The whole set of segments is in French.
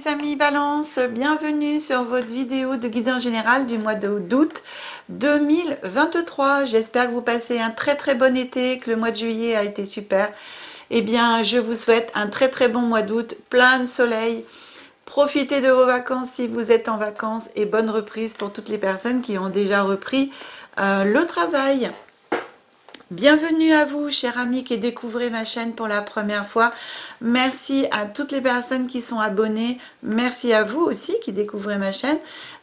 les amis Balance, bienvenue sur votre vidéo de guidance générale du mois d'août 2023. J'espère que vous passez un très bon été, que le mois de juillet a été super. Eh bien, je vous souhaite un très bon mois d'août, plein de soleil. Profitez de vos vacances si vous êtes en vacances et bonne reprise pour toutes les personnes qui ont déjà repris le travail. Bienvenue à vous, chers amis qui découvrez ma chaîne pour la première fois. Merci à toutes les personnes qui sont abonnées. Merci à vous aussi qui découvrez ma chaîne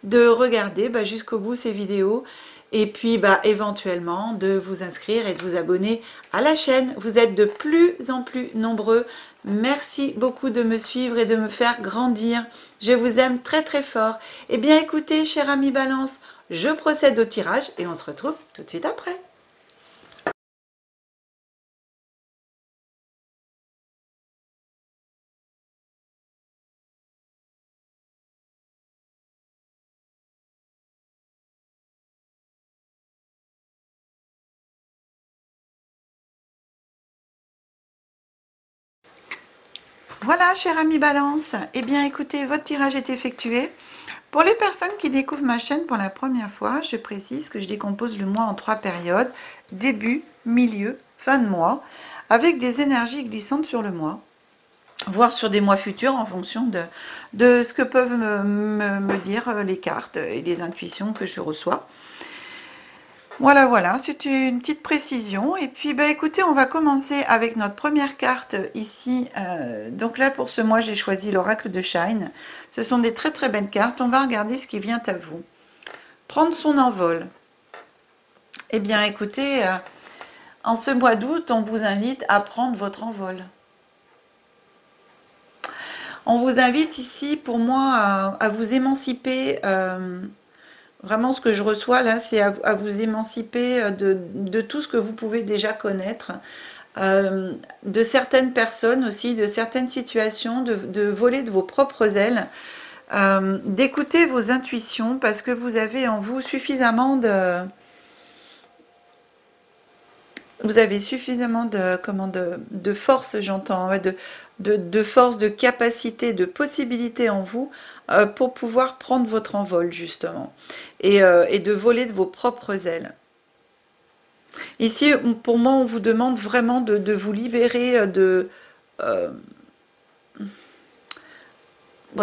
de regarder jusqu'au bout ces vidéos. Et puis éventuellement de vous inscrire et de vous abonner à la chaîne. Vous êtes de plus en plus nombreux. Merci beaucoup de me suivre et de me faire grandir. Je vous aime très fort. Eh bien écoutez, chers amis Balance, je procède au tirage et on se retrouve tout de suite après. Voilà, chers amis Balance, eh bien écoutez, votre tirage est effectué. Pour les personnes qui découvrent ma chaîne pour la première fois, je précise que je décompose le mois en 3 périodes, début, milieu, fin de mois, avec des énergies glissantes sur le mois, voire sur des mois futurs en fonction de ce que peuvent me dire les cartes et les intuitions que je reçois. Voilà, c'est une petite précision. Et puis, écoutez, on va commencer avec notre première carte ici. Donc là, pour ce mois, j'ai choisi l'oracle de Shine. Ce sont des très belles cartes. On va regarder ce qui vient à vous. Prendre son envol. Eh bien, écoutez, en ce mois d'août, on vous invite à prendre votre envol. On vous invite ici, pour moi, à vous émanciper. Vraiment, ce que je reçois là, c'est à vous émanciper de tout ce que vous pouvez déjà connaître, de certaines personnes aussi, de certaines situations, de voler de vos propres ailes, d'écouter vos intuitions parce que vous avez en vous suffisamment de... Vous avez suffisamment de force, j'entends, de force, de capacité, de possibilité en vous pour pouvoir prendre votre envol, justement, et de voler de vos propres ailes. Ici, pour moi, on vous demande vraiment de vous libérer de...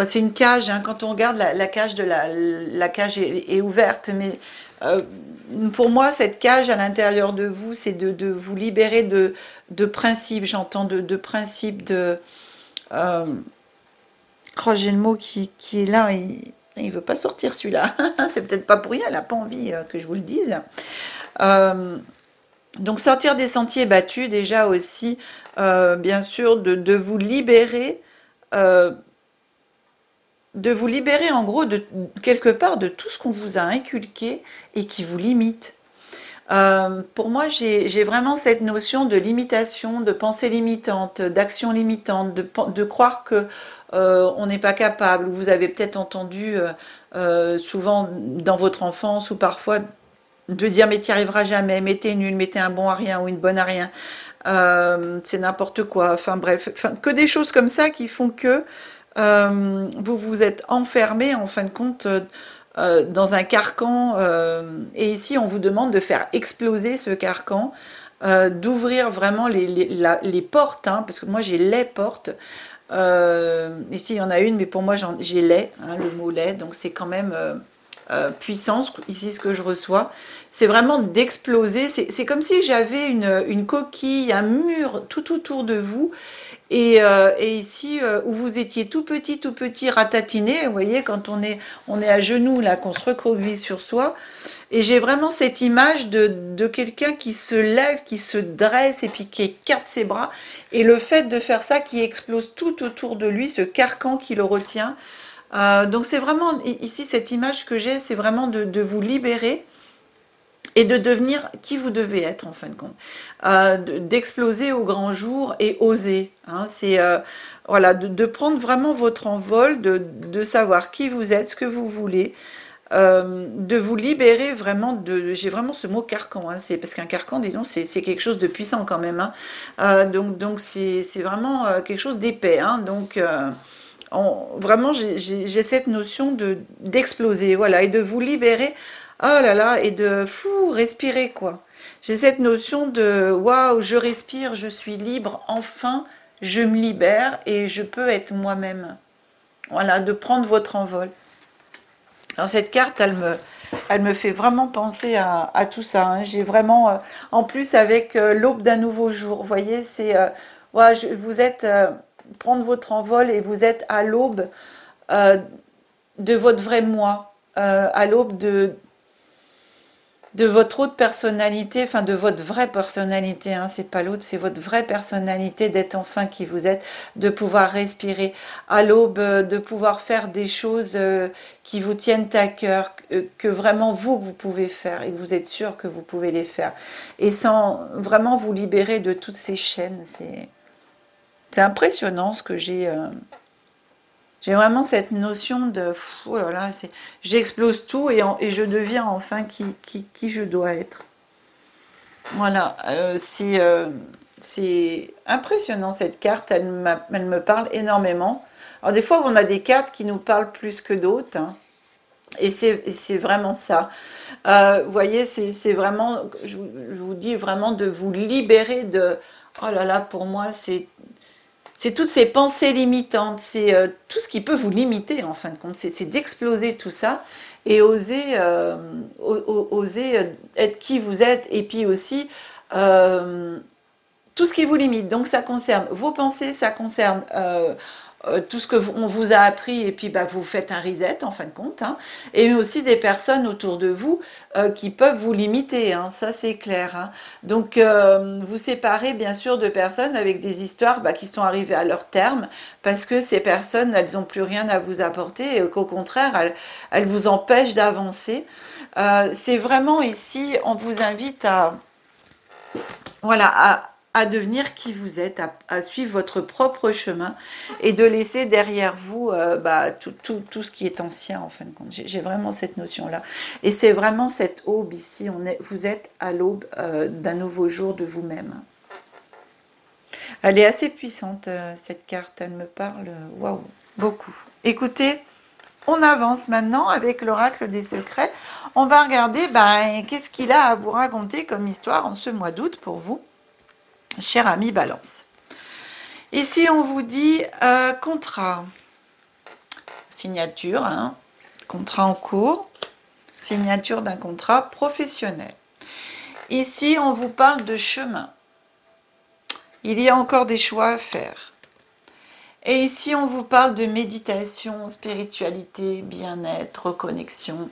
c'est une cage, hein, quand on regarde la cage, la cage est ouverte, mais... pour moi, cette cage à l'intérieur de vous, c'est de vous libérer de principes, j'entends, de principes de... Oh, j'ai le mot qui est là, il veut pas sortir celui-là. C'est peut-être pas pour rien, elle n'a pas envie que je vous le dise. Donc sortir des sentiers battus, déjà aussi, bien sûr, de vous libérer... de vous libérer en gros de quelque part de tout ce qu'on vous a inculqué et qui vous limite. Pour moi, j'ai vraiment cette notion de limitation, de pensée limitante, d'action limitante, de croire que on n'est pas capable. Vous avez peut-être entendu souvent dans votre enfance ou parfois de dire mais tu n'y arriveras jamais, mais t'es nul, mais t'es un bon à rien ou une bonne à rien. C'est n'importe quoi. Enfin bref, que des choses comme ça qui font que vous vous êtes enfermé en fin de compte dans un carcan et ici on vous demande de faire exploser ce carcan, d'ouvrir vraiment les portes, hein, parce que moi j'ai les portes. Ici il y en a une, mais pour moi j'ai les, hein, le mot les, donc c'est quand même puissance. Ici ce que je reçois, c'est vraiment d'exploser. C'est comme si j'avais une coquille, un mur tout autour de vous. Et ici, où vous étiez tout petit, ratatiné, vous voyez, quand on est à genoux, là, qu'on se recroqueville sur soi, et j'ai vraiment cette image de quelqu'un qui se lève, qui se dresse, et puis qui écarte ses bras, et le fait de faire ça, qui explose tout autour de lui, ce carcan qui le retient. Donc c'est vraiment, ici, cette image que j'ai, c'est vraiment de vous libérer, et de devenir qui vous devez être en fin de compte, d'exploser au grand jour et oser. Hein, c'est voilà, de prendre vraiment votre envol, de savoir qui vous êtes, ce que vous voulez, de vous libérer vraiment de... J'ai vraiment ce mot carcan, hein, parce qu'un carcan, dis donc, c'est quelque chose de puissant quand même. Hein, donc c'est vraiment quelque chose d'épais. Hein, donc Vraiment, j'ai cette notion d'exploser, voilà, et de vous libérer. Oh là là, et de respirer, quoi. J'ai cette notion de waouh, je respire, je suis libre, enfin, je me libère et je peux être moi-même. Voilà, de prendre votre envol. Alors cette carte, elle me fait vraiment penser à tout ça, hein. J'ai vraiment, en plus avec l'aube d'un nouveau jour, vous voyez, c'est, voilà, vous êtes, prendre votre envol et vous êtes à l'aube euh, de votre vrai moi, à l'aube de votre autre personnalité, enfin de votre vraie personnalité, hein, c'est pas l'autre, c'est votre vraie personnalité, d'être enfin qui vous êtes, de pouvoir respirer à l'aube, de pouvoir faire des choses qui vous tiennent à cœur, que vraiment vous pouvez faire et que vous êtes sûr que vous pouvez les faire. Et sans vraiment vous libérer de toutes ces chaînes, c'est impressionnant ce que j'ai. J'ai vraiment cette notion de voilà, j'explose tout et je deviens enfin qui je dois être. Voilà, c'est impressionnant cette carte, elle me parle énormément. Alors des fois on a des cartes qui nous parlent plus que d'autres, hein, et c'est vraiment ça. Vous voyez, c'est vraiment, je vous dis vraiment de vous libérer de, oh là là, pour moi c'est toutes ces pensées limitantes, c'est tout ce qui peut vous limiter en fin de compte, c'est d'exploser tout ça et oser être qui vous êtes et puis aussi euh, tout ce qui vous limite. Donc ça concerne vos pensées, ça concerne tout ce que on vous a appris et puis bah, vous faites un reset en fin de compte, hein. Et aussi des personnes autour de vous qui peuvent vous limiter, hein, ça c'est clair, hein. Donc vous séparez bien sûr de personnes avec des histoires bah, qui sont arrivées à leur terme parce que ces personnes elles n'ont plus rien à vous apporter et qu'au contraire elles vous empêchent d'avancer. C'est vraiment ici on vous invite à voilà, à devenir qui vous êtes, à suivre votre propre chemin et de laisser derrière vous bah, tout ce qui est ancien, en fin de compte. J'ai vraiment cette notion-là. Et c'est vraiment cette aube ici, vous êtes à l'aube d'un nouveau jour de vous-même. Elle est assez puissante, cette carte, elle me parle, waouh, beaucoup. Écoutez, on avance maintenant avec l'oracle des secrets. On va regarder ben, qu'est-ce qu'il a à vous raconter comme histoire en ce mois d'août pour vous, cher ami Balance. Ici, on vous dit contrat, signature, hein, contrat en cours, signature d'un contrat professionnel. Ici, on vous parle de chemin. Il y a encore des choix à faire. Et ici, on vous parle de méditation, spiritualité, bien-être, reconnexion,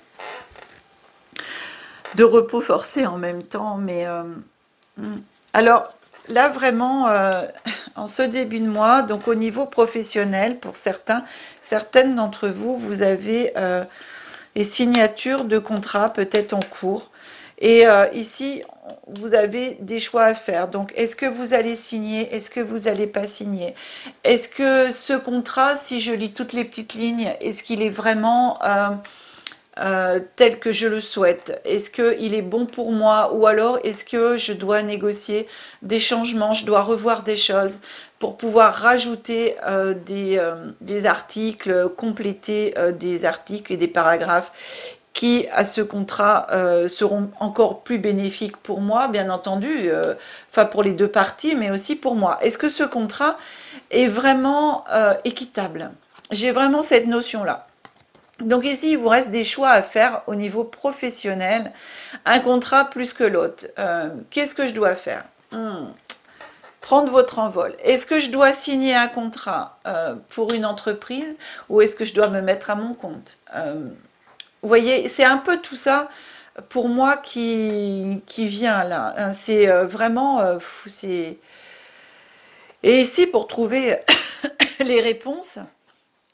de repos forcé en même temps. Mais alors, là, vraiment, en ce début de mois, donc au niveau professionnel, pour certaines d'entre vous, vous avez les signatures de contrats peut-être en cours. Et ici, vous avez des choix à faire. Donc, est-ce que vous allez signer? Est-ce que vous n'allez pas signer? Est-ce que ce contrat, si je lis toutes les petites lignes, est-ce qu'il est vraiment tel que je le souhaite? Est-ce qu'il est bon pour moi? Ou alors, est-ce que je dois négocier des changements? Je dois revoir des choses pour pouvoir rajouter des articles, compléter des articles et des paragraphes qui, à ce contrat, seront encore plus bénéfiques pour moi, bien entendu, enfin pour les deux parties, mais aussi pour moi. Est-ce que ce contrat est vraiment équitable? J'ai vraiment cette notion-là. Donc ici, il vous reste des choix à faire au niveau professionnel, un contrat plus que l'autre. Qu'est-ce que je dois faire? Prendre votre envol. Est-ce que je dois signer un contrat pour une entreprise ou est-ce que je dois me mettre à mon compte? Vous voyez, c'est un peu tout ça pour moi qui vient là. C'est vraiment... c'est... Et ici, pour trouver les réponses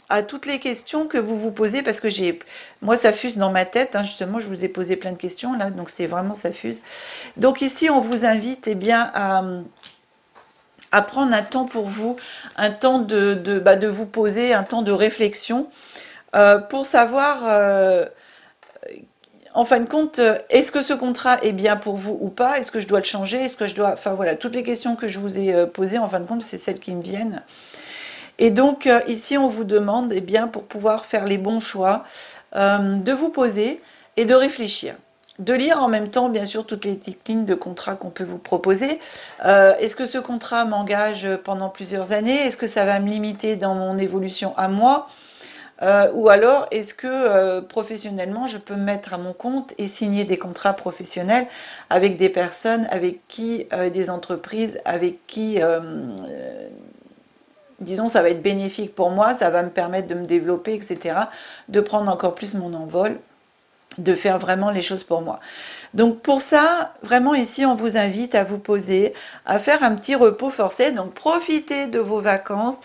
à toutes les questions que vous vous posez, parce que moi, ça fuse dans ma tête, hein, justement, je vous ai posé plein de questions, là, donc c'est vraiment, ça fuse. Donc ici, on vous invite eh bien, à prendre un temps pour vous, un temps de vous poser, un temps de réflexion, pour savoir... en fin de compte, est-ce que ce contrat est bien pour vous ou pas? Est-ce que je dois le changer? Est-ce que je dois... Enfin voilà, toutes les questions que je vous ai posées, en fin de compte, c'est celles qui me viennent. Et donc, ici, on vous demande, eh bien, pour pouvoir faire les bons choix, de vous poser et de réfléchir. De lire en même temps, bien sûr, toutes les lignes de contrat qu'on peut vous proposer. Est-ce que ce contrat m'engage pendant plusieurs années? Est-ce que ça va me limiter dans mon évolution à moi? Ou alors, est-ce que professionnellement, je peux me mettre à mon compte et signer des contrats professionnels avec des personnes, avec qui, des entreprises, avec qui, disons, ça va être bénéfique pour moi, ça va me permettre de me développer, etc., de prendre encore plus mon envol, de faire vraiment les choses pour moi. Donc pour ça, vraiment ici, on vous invite à vous poser, à faire un petit repos forcé. Donc profitez de vos vacances,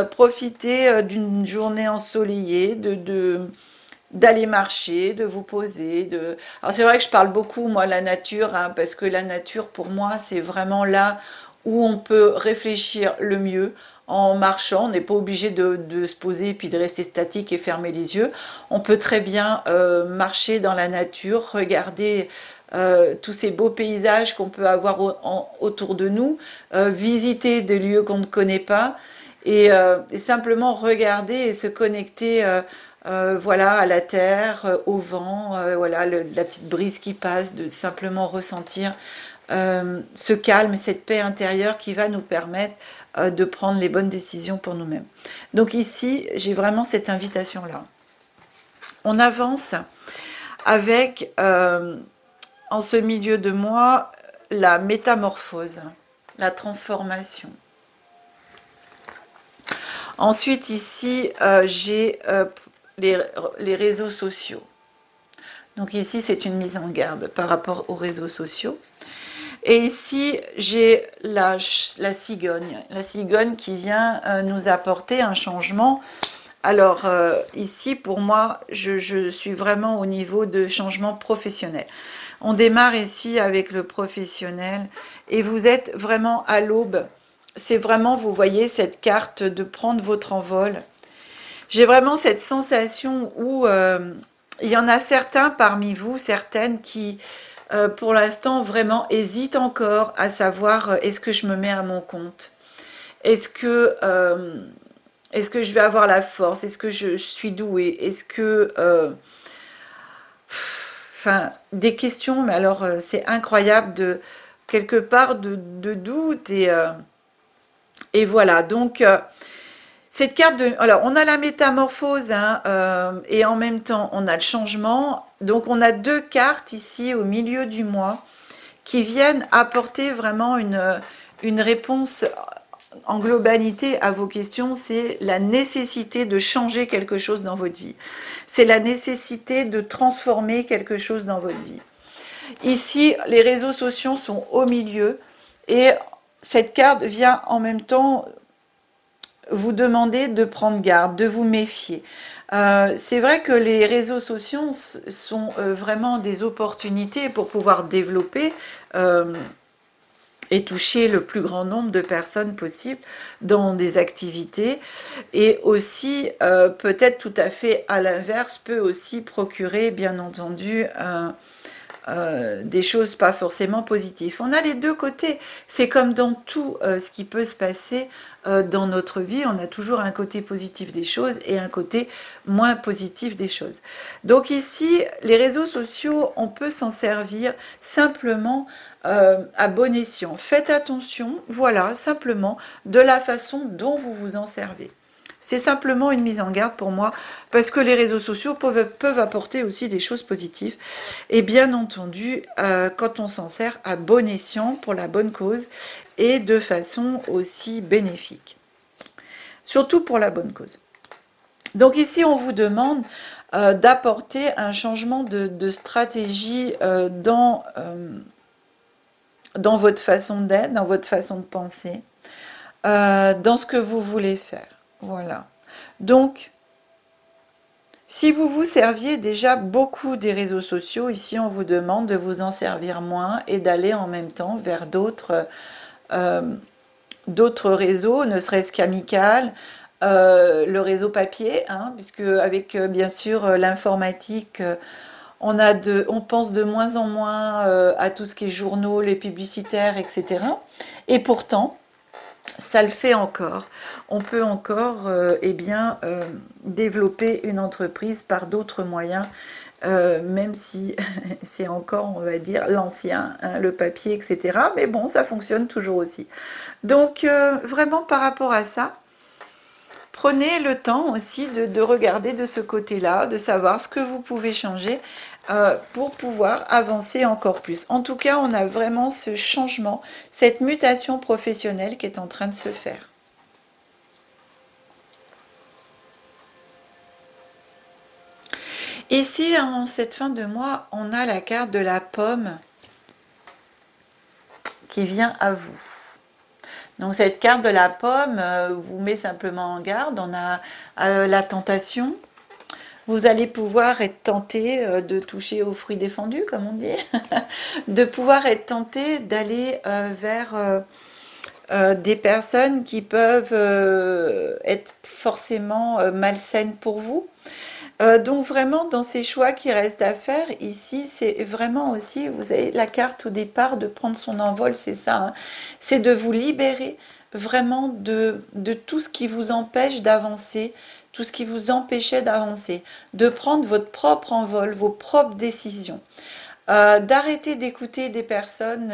profitez d'une journée ensoleillée, d'aller marcher, de vous poser. Alors c'est vrai que je parle beaucoup, moi, la nature, hein, parce que la nature, pour moi, c'est vraiment là où on peut réfléchir le mieux. En marchant, on n'est pas obligé de se poser et puis de rester statique et fermer les yeux. On peut très bien marcher dans la nature, regarder tous ces beaux paysages qu'on peut avoir autour de nous, visiter des lieux qu'on ne connaît pas et simplement regarder et se connecter voilà, à la terre, au vent, voilà, la petite brise qui passe, de simplement ressentir ce calme, cette paix intérieure qui va nous permettre de prendre les bonnes décisions pour nous-mêmes. Donc ici, j'ai vraiment cette invitation-là. On avance avec, en ce milieu de mois, la métamorphose, la transformation. Ensuite, ici, j'ai les réseaux sociaux. Donc ici, c'est une mise en garde par rapport aux réseaux sociaux. Et ici, j'ai la cigogne. La cigogne qui vient nous apporter un changement. Alors, ici, pour moi, je suis vraiment au niveau de changement professionnel. On démarre ici avec le professionnel et vous êtes vraiment à l'aube. C'est vraiment, vous voyez, cette carte de prendre votre envol. J'ai vraiment cette sensation où il y en a certains parmi vous, certaines qui, pour l'instant, vraiment hésitent encore à savoir est-ce que je me mets à mon compte? Est-ce que je vais avoir la force? Est-ce que je suis douée? Est-ce que... Enfin, des questions, mais alors c'est incroyable de quelque part de doute et voilà. Donc cette carte de, alors on a la métamorphose hein, et en même temps on a le changement. Donc on a deux cartes ici au milieu du mois qui viennent apporter vraiment une réponse en globalité à vos questions. C'est la nécessité de changer quelque chose dans votre vie. C'est la nécessité de transformer quelque chose dans votre vie. Ici, les réseaux sociaux sont au milieu et cette carte vient en même temps vous demander de prendre garde, de vous méfier. C'est vrai que les réseaux sociaux sont vraiment des opportunités pour pouvoir développer et toucher le plus grand nombre de personnes possible dans des activités. Et aussi, peut-être tout à fait à l'inverse, peut aussi procurer, bien entendu, des choses pas forcément positives. On a les deux côtés. C'est comme dans tout ce qui peut se passer dans notre vie, on a toujours un côté positif des choses et un côté moins positif des choses. Donc ici, les réseaux sociaux, on peut s'en servir simplement à bon escient. Faites attention, voilà, simplement, de la façon dont vous vous en servez. C'est simplement une mise en garde pour moi, parce que les réseaux sociaux peuvent apporter aussi des choses positives. Et bien entendu, quand on s'en sert à bon escient, pour la bonne cause, et de façon aussi bénéfique. Surtout pour la bonne cause. Donc ici, on vous demande d'apporter un changement de stratégie dans votre façon d'être, dans votre façon de penser, dans ce que vous voulez faire. Voilà. Donc, si vous vous serviez déjà beaucoup des réseaux sociaux, ici on vous demande de vous en servir moins et d'aller en même temps vers d'autres réseaux, ne serait-ce qu'Amical, le réseau papier, hein, puisque avec bien sûr l'informatique, on pense de moins en moins à tout ce qui est journaux, les publicitaires, etc. Et pourtant, ça le fait encore. On peut encore eh bien, développer une entreprise par d'autres moyens, même si c'est encore, on va dire, l'ancien, hein, le papier, etc. Mais bon, ça fonctionne toujours aussi. Donc, vraiment par rapport à ça, prenez le temps aussi de regarder de ce côté-là, de savoir ce que vous pouvez changer pour pouvoir avancer encore plus. En tout cas, on a vraiment ce changement, cette mutation professionnelle qui est en train de se faire. Ici, en cette fin de mois, on a la carte de la pomme qui vient à vous. Donc cette carte de la pomme vous met simplement en garde. On a la tentation. Vous allez pouvoir être tenté de toucher aux fruits défendus, comme on dit, de pouvoir être tenté d'aller vers des personnes qui peuvent être forcément malsaines pour vous. Donc vraiment, dans ces choix qui restent à faire, ici, c'est vraiment aussi, vous avez la carte au départ de prendre son envol, c'est ça, hein, c'est de vous libérer vraiment de tout ce qui vous empêche d'avancer, tout ce qui vous empêchait d'avancer, de prendre votre propre envol, vos propres décisions, d'arrêter d'écouter des personnes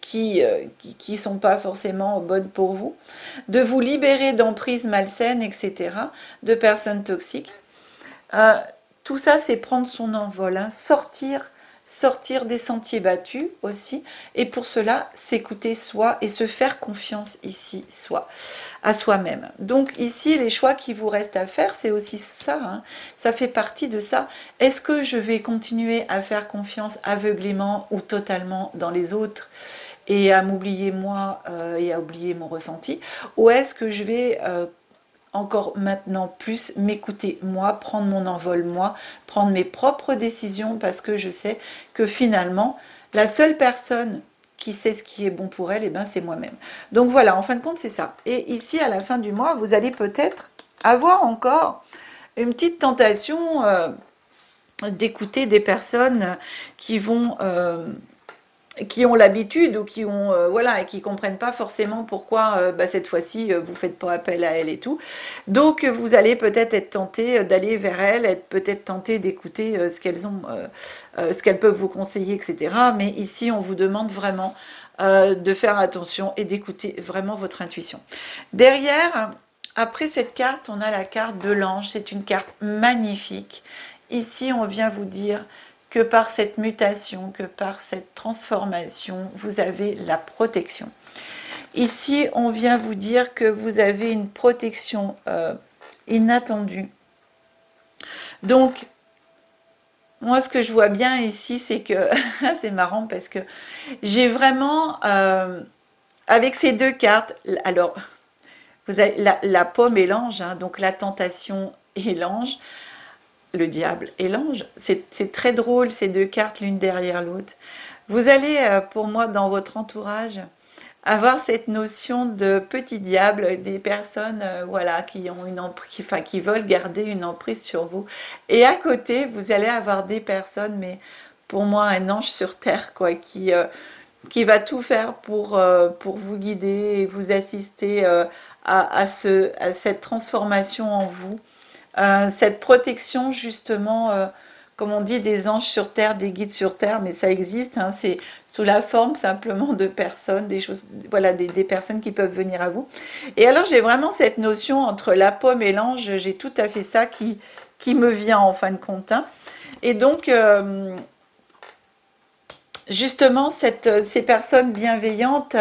qui sont pas forcément bonnes pour vous, de vous libérer d'emprises malsaines, etc., de personnes toxiques. Tout ça, c'est prendre son envol, hein, sortir des sentiers battus aussi. Et pour cela, s'écouter soi et se faire confiance ici, à soi-même. Donc ici, les choix qui vous restent à faire, c'est aussi ça. Hein, ça fait partie de ça. Est-ce que je vais continuer à faire confiance aveuglément ou totalement dans les autres et à m'oublier moi et à oublier mon ressenti, ou est-ce que je vais encore maintenant plus m'écouter moi, prendre mon envol moi, prendre mes propres décisions parce que je sais que finalement la seule personne qui sait ce qui est bon pour elle, eh ben, c'est moi-même. Donc voilà, en fin de compte c'est ça. Et ici à la fin du mois, vous allez peut-être avoir encore une petite tentation d'écouter des personnes qui vont qui ont l'habitude ou qui ont voilà et qui comprennent pas forcément pourquoi cette fois-ci vous faites pas appel à elle et tout. Donc vous allez peut-être être tenté d'aller vers elle, être peut-être tenté d'écouter ce qu'elles ont, ce qu'elles peuvent vous conseiller, etc. Mais ici on vous demande vraiment de faire attention et d'écouter vraiment votre intuition. Derrière, après cette carte, on a la carte de l'ange. C'est une carte magnifique. Ici, on vient vous dire que par cette mutation, que par cette transformation, vous avez la protection. Ici, on vient vous dire que vous avez une protection inattendue. Donc, moi, ce que je vois bien ici, c'est que, c'est marrant parce que j'ai vraiment, avec ces deux cartes, alors, vous avez la pomme et l'ange, hein, donc la tentation et l'ange, le diable et l'ange. C'est très drôle ces deux cartes l'une derrière l'autre. Vous allez, pour moi, dans votre entourage, avoir cette notion de petit diable, des personnes voilà, qui ont une emprise, enfin, qui veulent garder une emprise sur vous. Et à côté, vous allez avoir des personnes, mais pour moi, un ange sur terre, quoi, qui va tout faire pour vous guider et vous assister à cette transformation en vous. Cette protection justement, comme on dit, des anges sur terre, des guides sur terre, mais ça existe, hein, c'est sous la forme simplement de personnes, des choses, voilà, des personnes qui peuvent venir à vous. Et alors j'ai vraiment cette notion entre la pomme et l'ange, j'ai tout à fait ça qui me vient en fin de compte. Hein. Et donc justement, ces personnes bienveillantes,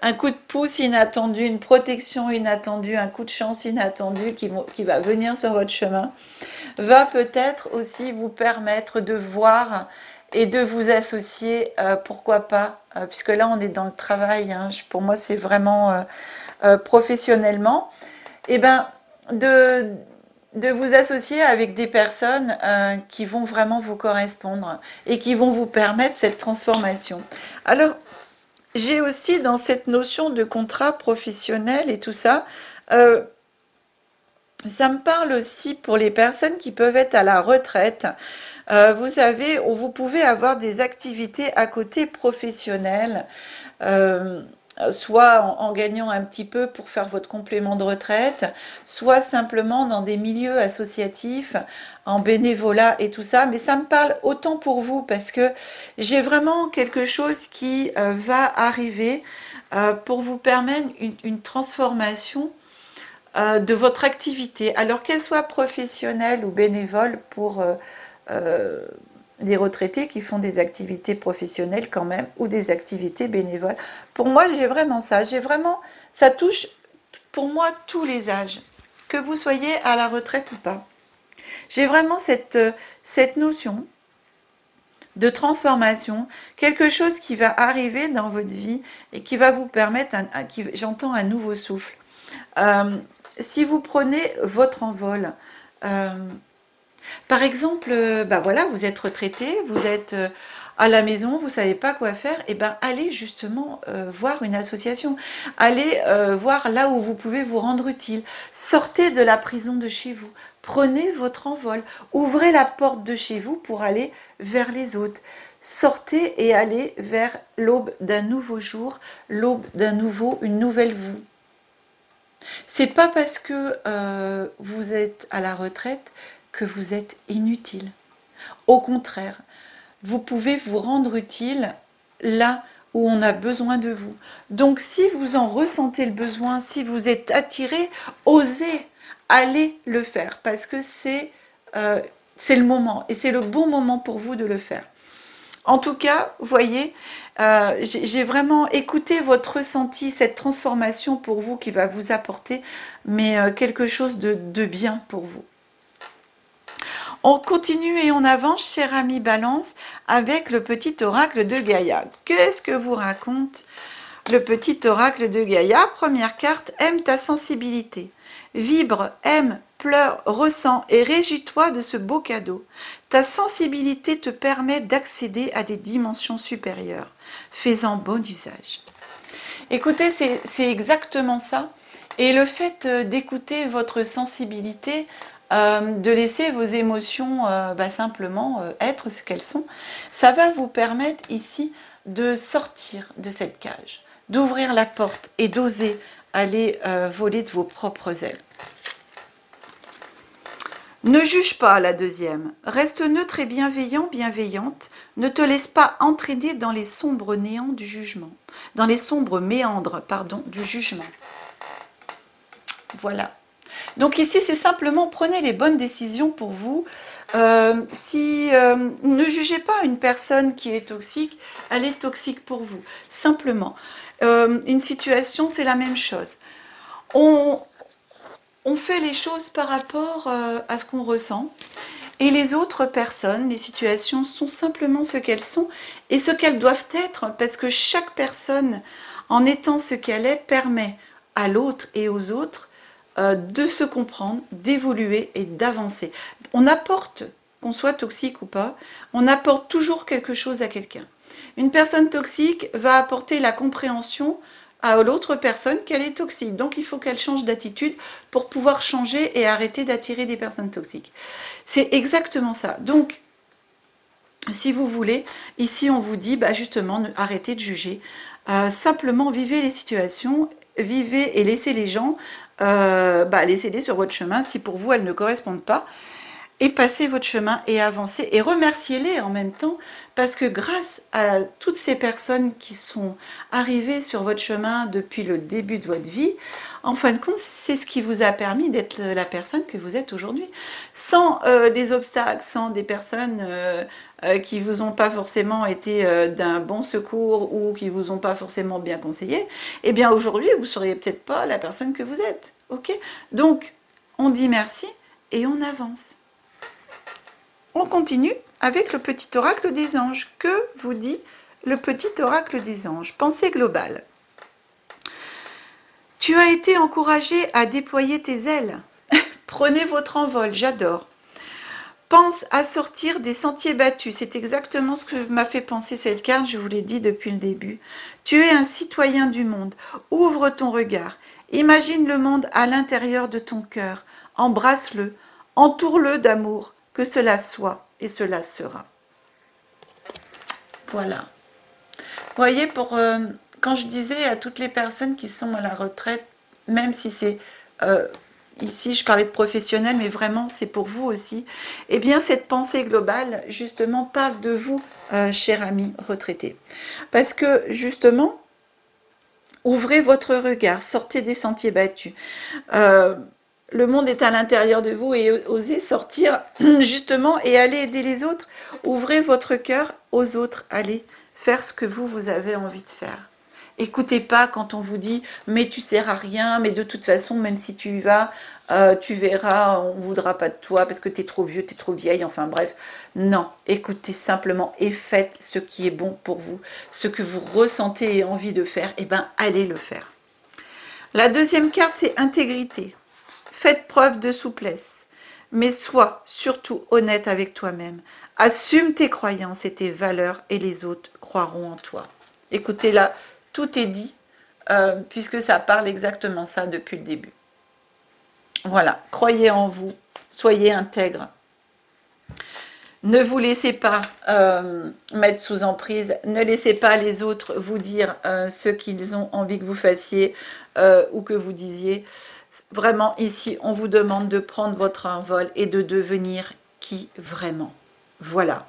un coup de pouce inattendu, une protection inattendue, un coup de chance inattendu qui va venir sur votre chemin, va peut-être aussi vous permettre de voir et de vous associer, pourquoi pas, puisque là on est dans le travail, hein, pour moi c'est vraiment professionnellement, et ben de vous associer avec des personnes qui vont vraiment vous correspondre et qui vont vous permettre cette transformation. Alors, j'ai aussi dans cette notion de contrat professionnel et tout ça, ça me parle aussi pour les personnes qui peuvent être à la retraite. Vous savez, vous pouvez avoir des activités à côté professionnelles. soit en gagnant un petit peu pour faire votre complément de retraite, soit simplement dans des milieux associatifs, en bénévolat et tout ça. Mais ça me parle autant pour vous parce que j'ai vraiment quelque chose qui va arriver pour vous permettre une transformation de votre activité, alors qu'elle soit professionnelle ou bénévole pour euh, des retraités qui font des activités professionnelles quand même ou des activités bénévoles. Pour moi, j'ai vraiment ça. J'ai vraiment, ça touche pour moi tous les âges, que vous soyez à la retraite ou pas. J'ai vraiment cette notion de transformation, quelque chose qui va arriver dans votre vie et qui va vous permettre, j'entends un nouveau souffle. Euh, si vous prenez votre envol, euh, par exemple, bah voilà, vous êtes retraité, vous êtes à la maison, vous ne savez pas quoi faire, et ben allez justement voir une association, allez voir là où vous pouvez vous rendre utile. Sortez de la prison de chez vous, prenez votre envol, ouvrez la porte de chez vous pour aller vers les autres. Sortez et allez vers l'aube d'un nouveau jour, l'aube une nouvelle vous. C'est pas parce que vous êtes à la retraite que vous êtes inutile. Au contraire, vous pouvez vous rendre utile là où on a besoin de vous. Donc si vous en ressentez le besoin, si vous êtes attiré, osez aller le faire parce que c'est le moment et c'est le bon moment pour vous de le faire. En tout cas, vous voyez, j'ai vraiment écouté votre ressenti, cette transformation pour vous qui va vous apporter mais quelque chose de bien pour vous. On continue et on avance, cher ami Balance, avec le petit oracle de Gaïa. Qu'est-ce que vous raconte le petit oracle de Gaïa? Première carte, aime ta sensibilité. Vibre, aime, pleure, ressens et réjouis-toi de ce beau cadeau. Ta sensibilité te permet d'accéder à des dimensions supérieures. Fais-en bon usage. Écoutez, c'est exactement ça. Et le fait d'écouter votre sensibilité, de laisser vos émotions simplement être ce qu'elles sont, ça va vous permettre ici de sortir de cette cage, d'ouvrir la porte et d'oser aller voler de vos propres ailes. Ne juge pas la deuxième. Reste neutre et bienveillant, bienveillante. Ne te laisse pas entraîner dans les sombres néants du jugement. Dans les sombres méandres, pardon, du jugement. Voilà. Donc ici, c'est simplement prenez les bonnes décisions pour vous. Ne jugez pas une personne qui est toxique, elle est toxique pour vous. Simplement. Une situation, c'est la même chose. On fait les choses par rapport à ce qu'on ressent. Et les autres personnes, les situations sont simplement ce qu'elles sont et ce qu'elles doivent être parce que chaque personne, en étant ce qu'elle est, permet à l'autre et aux autres de se comprendre, d'évoluer et d'avancer. On apporte, qu'on soit toxique ou pas, on apporte toujours quelque chose à quelqu'un. Une personne toxique va apporter la compréhension à l'autre personne qu'elle est toxique. Donc il faut qu'elle change d'attitude pour pouvoir changer et arrêter d'attirer des personnes toxiques. C'est exactement ça. Donc, si vous voulez, ici on vous dit justement, arrêtez de juger. Simplement vivez les situations, vivez et laissez les gens, laissez-les sur votre chemin si pour vous elles ne correspondent pas. Et passez votre chemin et avancez et remerciez-les en même temps parce que grâce à toutes ces personnes qui sont arrivées sur votre chemin depuis le début de votre vie, en fin de compte, c'est ce qui vous a permis d'être la personne que vous êtes aujourd'hui. Sans des obstacles, sans des personnes qui vous ont pas forcément été d'un bon secours ou qui vous ont pas forcément bien conseillé, eh bien aujourd'hui, vous ne seriez peut-être pas la personne que vous êtes. Ok? Donc, on dit merci et on avance. On continue avec le petit oracle des anges. Que vous dit le petit oracle des anges? Pensée globale. Tu as été encouragé à déployer tes ailes. Prenez votre envol, j'adore. Pense à sortir des sentiers battus. C'est exactement ce que m'a fait penser cette carte, je vous l'ai dit depuis le début. Tu es un citoyen du monde. Ouvre ton regard. Imagine le monde à l'intérieur de ton cœur. Embrasse-le. Entoure-le d'amour. Que cela soit et cela sera. Voilà. Vous voyez, quand je disais à toutes les personnes qui sont à la retraite, même si c'est... ici, je parlais de professionnels, mais vraiment, c'est pour vous aussi. Eh bien, cette pensée globale, justement, parle de vous, cher ami retraité. Parce que, justement, ouvrez votre regard, sortez des sentiers battus. Le monde est à l'intérieur de vous et osez sortir, justement, et aller aider les autres. Ouvrez votre cœur aux autres. Allez faire ce que vous avez envie de faire. Écoutez pas quand on vous dit « mais tu sers à rien, mais de toute façon, même si tu y vas, tu verras, on ne voudra pas de toi parce que tu es trop vieux, tu es trop vieille, enfin bref. » Non, écoutez simplement et faites ce qui est bon pour vous, ce que vous ressentez et envie de faire, et bien allez le faire. La deuxième carte, c'est intégrité. Faites preuve de souplesse, mais sois surtout honnête avec toi-même. Assume tes croyances et tes valeurs et les autres croiront en toi. Écoutez là, tout est dit, puisque ça parle exactement ça depuis le début. Voilà, croyez en vous, soyez intègre. Ne vous laissez pas mettre sous emprise, ne laissez pas les autres vous dire ce qu'ils ont envie que vous fassiez ou que vous disiez. Vraiment, ici, on vous demande de prendre votre envol et de devenir qui vraiment. Voilà.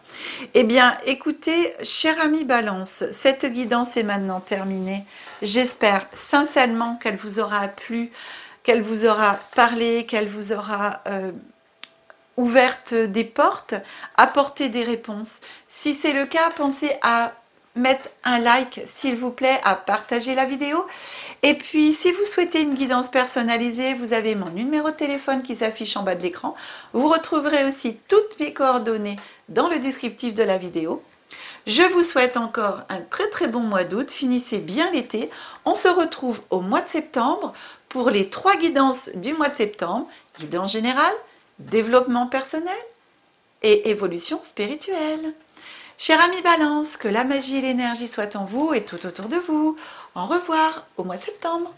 Eh bien, écoutez, cher ami Balance, cette guidance est maintenant terminée. J'espère sincèrement qu'elle vous aura plu, qu'elle vous aura parlé, qu'elle vous aura ouverte des portes, apporté des réponses. Si c'est le cas, pensez à mettre un like, s'il vous plaît, à partager la vidéo. Et puis, si vous souhaitez une guidance personnalisée, vous avez mon numéro de téléphone qui s'affiche en bas de l'écran. Vous retrouverez aussi toutes mes coordonnées dans le descriptif de la vidéo. Je vous souhaite encore un très bon mois d'août. Finissez bien l'été. On se retrouve au mois de septembre pour les 3 guidances du mois de septembre. Guidance générale, développement personnel et évolution spirituelle. Cher ami Balance, que la magie et l'énergie soient en vous et tout autour de vous. Au revoir, au mois de septembre.